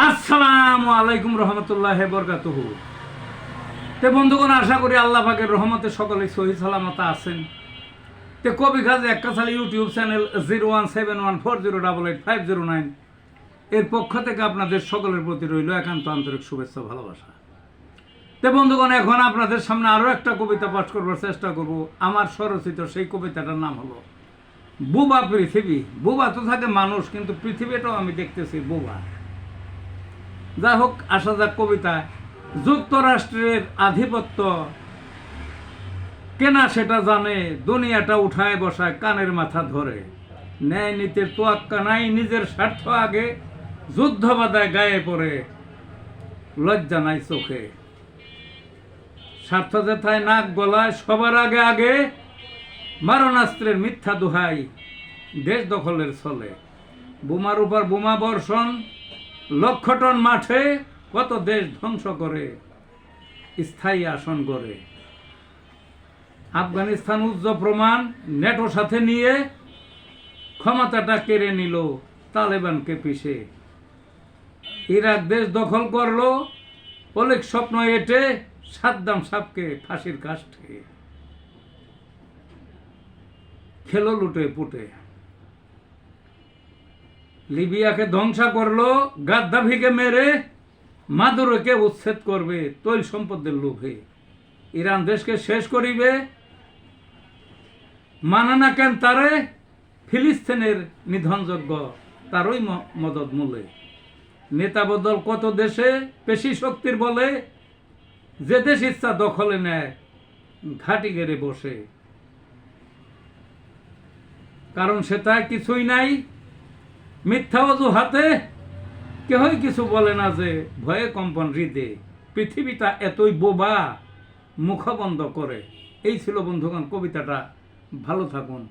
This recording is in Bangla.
আসসালামু আলাইকুম রহমতুল্লাহি বরকাতুহু। তে বন্ধুগণ, আশা করি আল্লাহ পাকের রহমতে সকলে সহি সালামত আছেন। তে কবি গাজী এক্কাশালী ইউটিউব চ্যানেল 017140885009 এর পক্ষ থেকে আপনাদের সকলের প্রতি রইল একান্ত আন্তরিক শুভেচ্ছা ভালোবাসা। তে বন্ধুগণ, এখন আপনাদের সামনে আরও একটা কবিতা পাঠ করবার চেষ্টা করব। আমার স্বরচিত সেই কবিতাটার নাম হলো বুবা পৃথিবী। বুবা তো থাকে মানুষ, কিন্তু পৃথিবীটাও আমি দেখতেছি বুবা। যাই হোক, আসা যাক কবিতায়। যুক্তরাষ্ট্রের আধিপত্য কেনা সেটা জানে, দুনিয়াটা উঠায় বসায় কানের মাথা ধরে। ন্যায় নীতির তোয়াক্কা নাই, নিজের স্বার্থ আগে যুদ্ধ বাধায় গায়ে পড়ে, লজ্জা নাই চোখে। স্বার্থ যেথায় নাক গলায় সবার আগে আগে, মারণাস্ত্রের মিথ্যা দোহাই দেশ দখলের চলে। বোমার উপর বোমা বর্ষণ, লক্ষ টন মাঠে কত দেশ ধ্বংস করে, স্থায়ী আসন করে। আফগানিস্তান উজ্জ্বল প্রমাণ, নেটো সাথে নিয়ে ক্ষমতাটা কেড়ে নিল তালেবানকে পিষে। ইরাক দেশ দখল করলো, অনেক স্বপ্ন এঁটে সাদ্দাম সাহেবকে ফাঁসির কাষ্ঠে খেলো লুটে পুটে। লিবিয়াকে ধ্বংস করলো, গাদ্দাফিকে মেরে মাদুরোকে উচ্ছেদ করবে তৈল সম্পদের লোভে। ইরান দেশকে শেষ করিবে, মানে না কেন তারে, ফিলিস্তিনের নিধনযোগ্য তারই মদত মূলে। নেতা বদল কত দেশে পেশি শক্তির বলে, যে দেশ ইচ্ছা দখলে নেয় ঘাটি গেড়ে বসে। কারণ সেটায় কিছুই নাই, মিথ্যা অজুহাতে কেহই কিছু বলে না, যে ভয়ে কম্পন হৃদে। পৃথিবীটা এতই বোবা, মুখ বন্ধ করে। এই ছিল বন্ধুগণ কবিতাটা। ভালো থাকুন।